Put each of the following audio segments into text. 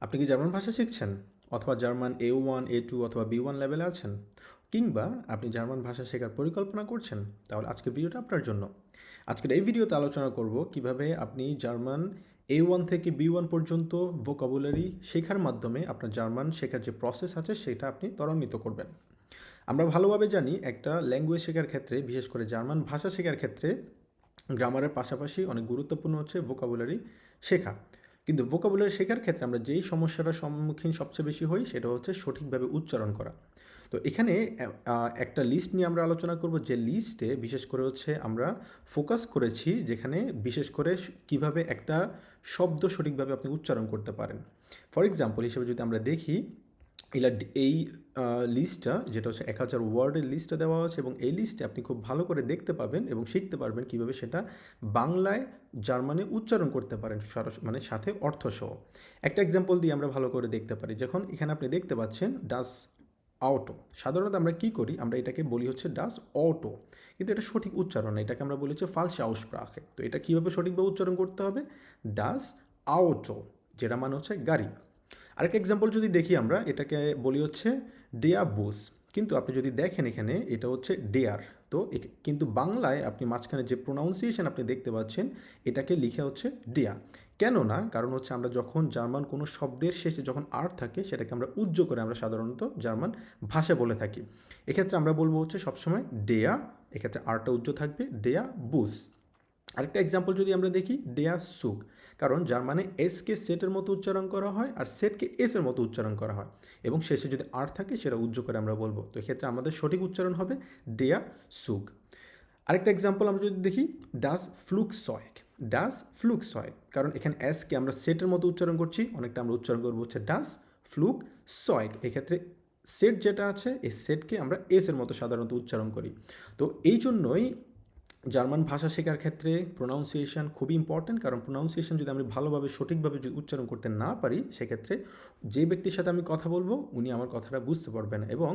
আপনি কি জার্মান ভাষা শিখছেন? অথবা জার্মান A1, A2 অথবা B1 লেভেলে আছেন? কিংবা আপনি জার্মান ভাষা শেখার পরিকল্পনা করছেন? তাহলে আজকের ভিডিওটা আপনার জন্য। আজকের এই ভিডিওতে আলোচনা করব কিভাবে আপনি জার্মান A1 থেকে B1 পর্যন্ত ভোকাবুলারি শেখার মাধ্যমে আপনার জার্মান শেখার যে প্রসেস আছে সেটা আপনি ত্বরান্বিত করবেন। আমরা ভালোভাবে জানি একটা ল্যাঙ্গুয়েজ শেখার ক্ষেত্রে, বিশেষ করে জার্মান ভাষা শেখার ক্ষেত্রে গ্রামারের পাশাপাশি অনেক গুরুত্বপূর্ণ হচ্ছে ভোকাবুলারি শেখা। কিন্তু ভোকাবুলারি শেখার ক্ষেত্রে আমরা যেই সমস্যাটার সম্মুখীন সবচেয়ে বেশি হই সেটা হচ্ছে সঠিকভাবে উচ্চারণ করা। তো এখানে একটা লিস্ট নিয়ে আমরা আলোচনা করব, যে লিস্টে বিশেষ করে হচ্ছে আমরা ফোকাস করেছি যেখানে বিশেষ করে কিভাবে একটা শব্দ সঠিকভাবে আপনি উচ্চারণ করতে পারেন। ফর এক্সাম্পল হিসেবে যদি আমরা দেখি, এই লিস্টটা যেটা হচ্ছে 1000 ওয়ার্ডের লিস্টটা দেওয়া আছে, এবং এই লিস্টে আপনি খুব ভালো করে দেখতে পাবেন এবং শিখতে পারবেন কীভাবে সেটা বাংলায় জার্মানে উচ্চারণ করতে পারেন, মানে সাথে অর্থসহ। একটা এক্সাম্পল দিয়ে আমরা ভালো করে দেখতে পারি। যখন এখানে আপনি দেখতে পাচ্ছেন ডাস আউটো, সাধারণত আমরা কি করি, আমরা এটাকে বলি হচ্ছে ডাস অটো, কিন্তু এটা সঠিক উচ্চারণ না, এটাকে আমরা বলি হচ্ছে ফালসে আউসপ্রাখে। তো এটা কীভাবে সঠিকভাবে উচ্চারণ করতে হবে? ডাস আউটো, যেটা মানে হচ্ছে গাড়ি। আরেকটা এক্সাম্পল যদি দেখি, আমরা এটাকে বলি হচ্ছে ডেয়া বুস, কিন্তু আপনি যদি দেখেন এখানে এটা হচ্ছে ডেয়ার। তো কিন্তু বাংলায় আপনি মাঝখানে যে প্রোনাউন্সিয়েশন আপনি দেখতে পাচ্ছেন এটাকে লিখে হচ্ছে ডেয়া। কেন না? কারণ হচ্ছে আমরা যখন জার্মান কোনো শব্দের শেষে যখন আর থাকে সেটাকে আমরা উজ্জ করে আমরা সাধারণত জার্মান ভাষা বলে থাকি। এক্ষেত্রে আমরা বলবো হচ্ছে সবসময় ডেয়া, এক্ষেত্রে আরটা উজ্জ থাকবে, ডেয়া বুস। আরেকটা এক্সাম্পল যদি আমরা দেখি, ডেয়া সুগ, কারণ জার্মানে এসকে সেটের মতো উচ্চারণ করা হয় আর সেটকে এসের মতো উচ্চারণ করা হয়, এবং শেষে যদি আর থাকে সেটা উজ্জ করে আমরা বলবো। তো এক্ষেত্রে আমাদের সঠিক উচ্চারণ হবে ডেয়া সুগ। আরেকটা এক্সাম্পল আমরা যদি দেখি, ডাস ফ্লুকসয়েগ, ডাস ফ্লুকসয়েগ, কারণ এখানে এসকে আমরা সেটের মতো উচ্চারণ করছি, অনেকটা আমরা উচ্চারণ করবো হচ্ছে ডাস ফ্লুকসয়েগ। এক্ষেত্রে সেট যেটা আছে এই সেটকে আমরা এসের মতো সাধারণত উচ্চারণ করি। তো এই জন্যই জার্মান ভাষা শেখার ক্ষেত্রে প্রোনাউন্সিয়েশন খুবই ইম্পর্ট্যান্ট, কারণ প্রোনাউন্সিয়েশন যদি আমি ভালোভাবে সঠিকভাবে যদি উচ্চারণ করতে না পারি সেক্ষেত্রে যে ব্যক্তির সাথে আমি কথা বলবো উনি আমার কথাটা বুঝতে পারবে না, এবং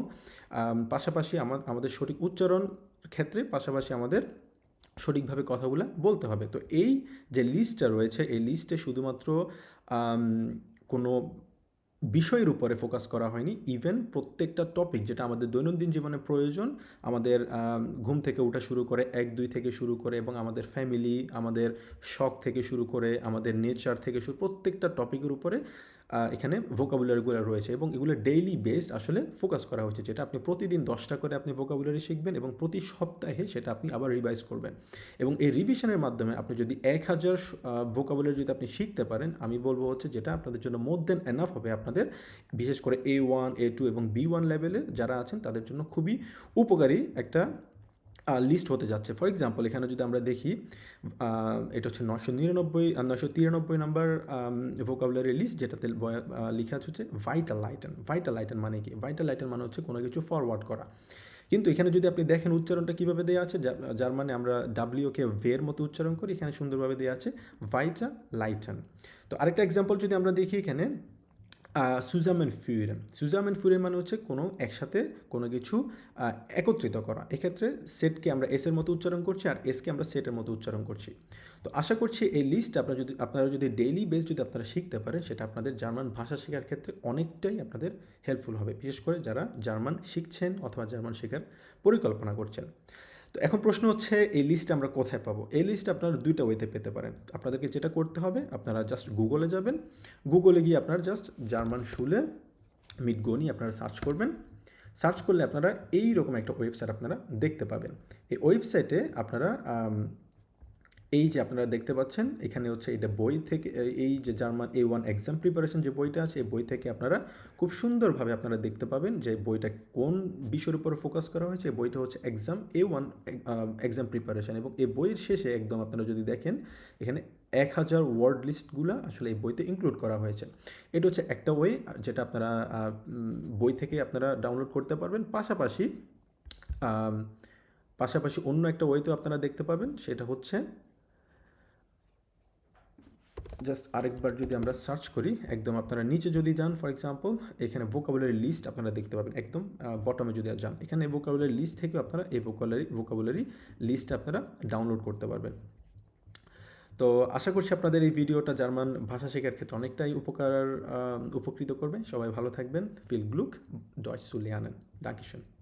পাশাপাশি আমাদের সঠিক উচ্চারণ ক্ষেত্রে পাশাপাশি আমাদের সঠিকভাবে কথাগুলো বলতে হবে। তো এই যে লিস্টটা রয়েছে এই লিস্টে শুধুমাত্র কোনো বিষয়ের উপরে ফোকাস করা হয়নি, ইভেন প্রত্যেকটা টপিক যেটা আমাদের দৈনন্দিন জীবনে প্রয়োজন, আমাদের ঘুম থেকে ওঠা শুরু করে 1-2 থেকে শুরু করে, এবং আমাদের ফ্যামিলি, আমাদের শখ থেকে শুরু করে, আমাদের নেচার থেকে শুরু, প্রত্যেকটা টপিকের উপরে এখানে ভোকাবুলারিগুলো রয়েছে, এবং এগুলো ডেইলি বেসড আসলে ফোকাস করা হয়েছে, যেটা আপনি প্রতিদিন 10টা করে আপনি ভোকাবুলারি শিখবেন এবং প্রতি সপ্তাহে সেটা আপনি আবার রিভাইজ করবেন। এবং এই রিভিশনের মাধ্যমে আপনি যদি 1000 ভোকাবুলারি যদি আপনি শিখতে পারেন, আমি বলবো হচ্ছে যেটা আপনাদের জন্য মোর দেন এনাফ হবে। আপনাদের বিশেষ করে A1, A2 এবং B1 লেভেলে যারা আছেন তাদের জন্য খুবই উপকারী একটা লিস্ট হতে যাচ্ছে। ফর এক্সাম্পল এখানে যদি আমরা দেখি, এটা হচ্ছে 993 নাম্বার ভোকাবুলারি লিস্ট, যেটাতে লেখা হচ্ছে ভাইটাল আইটেম। ভাইটাল আইটেম মানে কি? ভাইটাল আইটেম মানে হচ্ছে কোনো কিছু ফরওয়ার্ড করা। কিন্তু এখানে যদি আপনি দেখেন উচ্চারণটা কীভাবে দেওয়া আছে, যার মানে আমরা ডাব্লিউকে ভের মতো উচ্চারণ করি, এখানে সুন্দরভাবে দেওয়া আছে ভাইটা লাইটেন। তো আরেকটা এক্সাম্পল যদি আমরা দেখি এখানে, সুজামেন ফিউরেন। সুজামেন ফিউরেন মানে হচ্ছে কোনো একসাথে কোনো কিছু একত্রিত করা। এক্ষেত্রে সেটকে আমরা এসের মতো উচ্চারণ করছি আর এসকে আমরা সেটের মতো উচ্চারণ করছি। তো আশা করছি এই লিস্ট আপনারা যদি ডেইলি বেস যদি আপনারা শিখতে পারেন সেটা আপনাদের জার্মান ভাষা শেখার ক্ষেত্রে অনেকটাই আপনাদের হেল্পফুল হবে, বিশেষ করে যারা জার্মান শিখছেন অথবা জার্মান শেখার পরিকল্পনা করছেন। তো এখন প্রশ্ন হচ্ছে এই লিস্ট আমরা কোথায় পাবো? এই লিস্ট আপনারা দুইটা ওয়েতে পেতে পারেন। আপনাদেরকে যেটা করতে হবে, আপনারা জাস্ট গুগলে যাবেন, গুগলে গিয়ে আপনারা জাস্ট জার্মান শুলে মিট গনি আপনারা সার্চ করবেন। সার্চ করলে আপনারা এই রকম একটা ওয়েবসাইট আপনারা দেখতে পাবেন। এই ওয়েবসাইটে আপনারা এই যে আপনারা দেখতে পাচ্ছেন এখানে হচ্ছে এটা বই থেকে, এই যে জার্মান A1 এক্সাম প্রিপারেশন যে বইটা আছে এই বই থেকে আপনারা খুব সুন্দরভাবে আপনারা দেখতে পাবেন যে বইটা কোন বিষয়ের উপর ফোকাস করা হয়েছে। বইটা হচ্ছে এক্সাম A1 এক্সাম প্রিপারেশন, এবং এই বইয়ের শেষে একদম আপনারা যদি দেখেন এখানে 1000 ওয়ার্ড লিস্টগুলো আসলে এই বইতে ইনক্লুড করা হয়েছে। এটা হচ্ছে একটা ওয়ে যেটা আপনারা বই থেকে আপনারা ডাউনলোড করতে পারবেন। পাশাপাশি অন্য একটা ওয়েতেও আপনারা দেখতে পাবেন, সেটা হচ্ছে জাস্ট আরেকবার যদি আমরা সার্চ করি, একদম আপনারা নিচে যদি যান, ফর এক্সাম্পল এখানে ভোকাবুলারি লিস্ট আপনারা দেখতে পাবেন, একদম বটমে যদি যান এখানে ভোকাবুলারি লিস্ট থেকে আপনারা এই ভোকাবুলারি লিস্ট আপনারা ডাউনলোড করতে পারবেন। তো আশা করছি আপনাদের এই ভিডিওটা জার্মান ভাষা শেখার ক্ষেত্রে অনেকটাই উপকৃত করবে। সবাই ভালো থাকবেন। ফিল গ্লুক ডয়েচ zu lernen. Dankeschön.